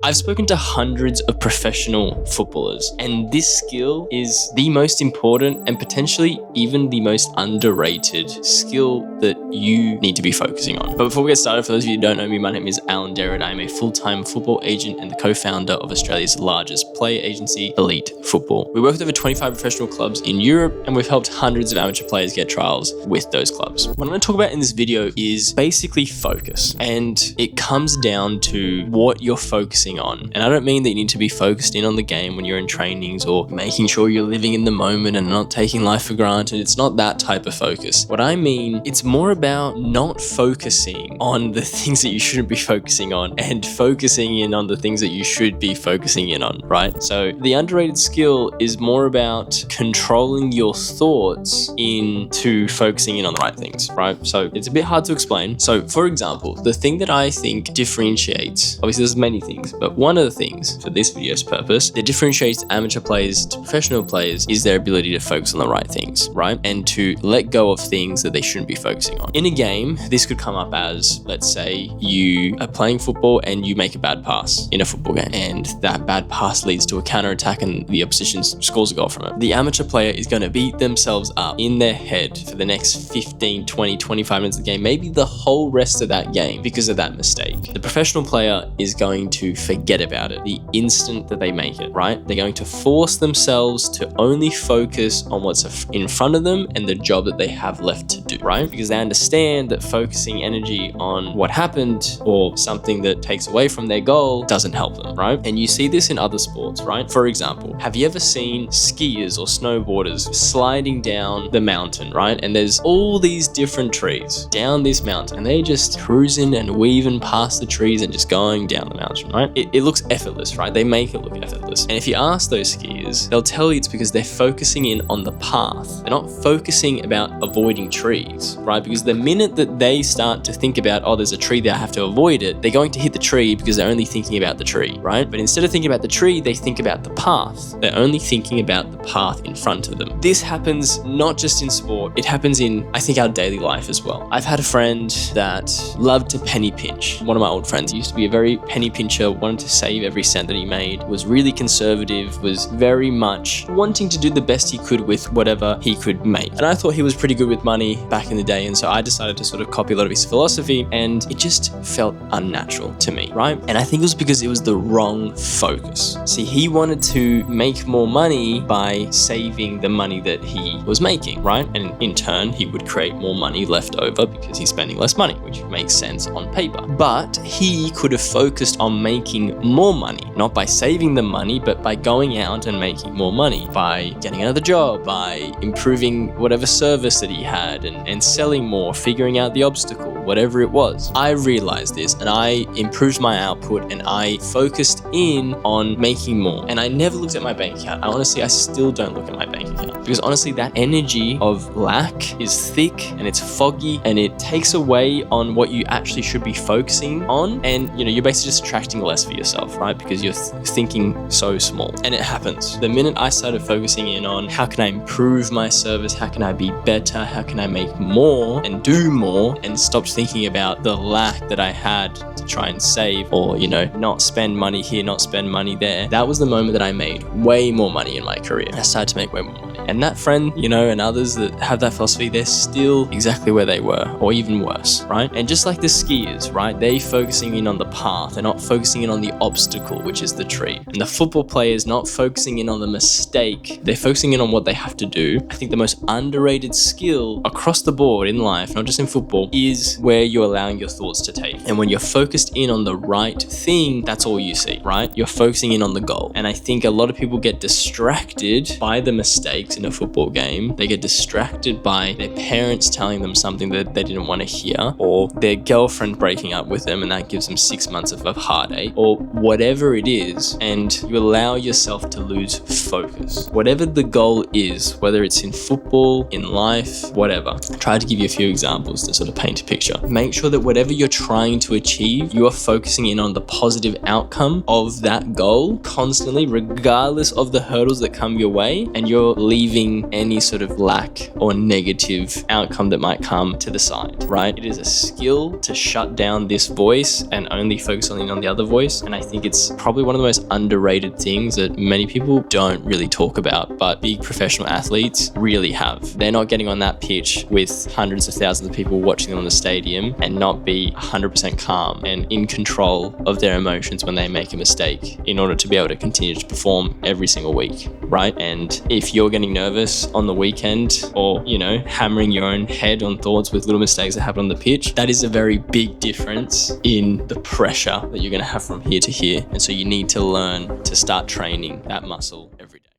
I've spoken to hundreds of professional footballers, and this skill is the most important and potentially even the most underrated skill that you need to be focusing on. But before we get started, for those of you who don't know me, my name is Alan Derrett. I'm a full-time football agent and the co-founder of Australia's largest player agency, Elite Football. We work with over 25 professional clubs in Europe, and we've helped hundreds of amateur players get trials with those clubs. What I'm going to talk about in this video is basically focus, and it comes down to what you're focusing on. And I don't mean that you need to be focused in on the game when you're in trainings or making sure you're living in the moment and not taking life for granted. It's not that type of focus. What I mean, it's more about not focusing on the things that you shouldn't be focusing on and focusing in on the things that you should be focusing in on, right? So the underrated skill is more about controlling your thoughts into focusing in on the right things, right? So it's a bit hard to explain. So for example, the thing that I think differentiates, obviously there's many things, but one of the things for this video's purpose that differentiates amateur players to professional players is their ability to focus on the right things, right? And to let go of things that they shouldn't be focusing on. In a game, this could come up as, let's say you are playing football and you make a bad pass in a football game, and that bad pass leads to a counter attack and the opposition scores a goal from it. The amateur player is going to beat themselves up in their head for the next 15, 20, 25 minutes of the game, maybe the whole rest of that game because of that mistake. The professional player is going to forget about it the instant that they make it, right? They're going to force themselves to only focus on what's in front of them and the job that they have left to do, right? Because they understand that focusing energy on what happened or something that takes away from their goal doesn't help them, right? And you see this in other sports, right? For example, have you ever seen skiers or snowboarders sliding down the mountain, right? And there's all these different trees down this mountain, and they just cruising and weaving past the trees and just going down the mountain, right? It looks effortless, right? They make it look effortless. And if you ask those skiers, they'll tell you it's because they're focusing in on the path. They're not focusing about avoiding trees, right? Because the minute that they start to think about, oh, there's a tree there, I have to avoid it, they're going to hit the tree because they're only thinking about the tree, right? But instead of thinking about the tree, they think about the path. They're only thinking about the path in front of them. This happens not just in sport, it happens in, I think, our daily life as well. I've had a friend that loved to penny pinch. One of my old friends used to be a very penny pincher, wanted to save every cent that he made, was really conservative, was very much wanting to do the best he could with whatever he could make. And I thought he was pretty good with money back in the day, and so I decided to sort of copy a lot of his philosophy, and it just felt unnatural to me, right? And I think it was because it was the wrong focus. See, he wanted to make more money by saving the money that he was making, right? And in turn, he would create more money left over because he's spending less money, which makes sense on paper. But he could have focused on making more money, not by saving the money, but by going out and making more money, by getting another job, by improving whatever service that he had and selling more, figuring out the obstacle, whatever it was. I realized this and I improved my output and I focused in on making more. And I never looked at my bank account. I still don't look at my bank account because honestly, that energy of lack is thick and it's foggy and it takes away on what you actually should be focusing on. And you're basically just attracting less for yourself, right? Because you're thinking so small. And it happens. The minute I started focusing in on how can I improve my service, how can I be better, how can I make more and do more, and stopped thinking about the lack that I had to try and save or, not spend money here, not spend money there. That was the moment that I made way more money in my career. I started to make way more money. And that friend, and others that have that philosophy, they're still exactly where they were or even worse, right? And just like the skiers, right? They're focusing in on the path. They're not focusing in on the obstacle, which is the tree. And the football players not focusing in on the mistake. They're focusing in on what they have to do. I think the most underrated skill across the board in life, not just in football, is where you're allowing your thoughts to take. And when you're focused in on the right thing, that's all you see, right? You're focusing in on the goal. And I think a lot of people get distracted by the mistakes in a football game. They get distracted by their parents telling them something that they didn't want to hear, or their girlfriend breaking up with them and that gives them 6 months of heartache, or whatever it is, and you allow yourself to lose focus. Whatever the goal is, whether it's in football, in life, whatever. I tried to give you a few examples to sort of paint a picture future. Make sure that whatever you're trying to achieve, you are focusing in on the positive outcome of that goal constantly, regardless of the hurdles that come your way, and you're leaving any sort of lack or negative outcome that might come to the side, right? It is a skill to shut down this voice and only focus on the other voice. And I think it's probably one of the most underrated things that many people don't really talk about, but big professional athletes really have. They're not getting on that pitch with hundreds of thousands of people watching them on the stadium and not be 100% calm and in control of their emotions when they make a mistake in order to be able to continue to perform every single week, right? And if you're getting nervous on the weekend or, hammering your own head on thoughts with little mistakes that happen on the pitch, that is a very big difference in the pressure that you're going to have from here to here. And so you need to learn to start training that muscle every day.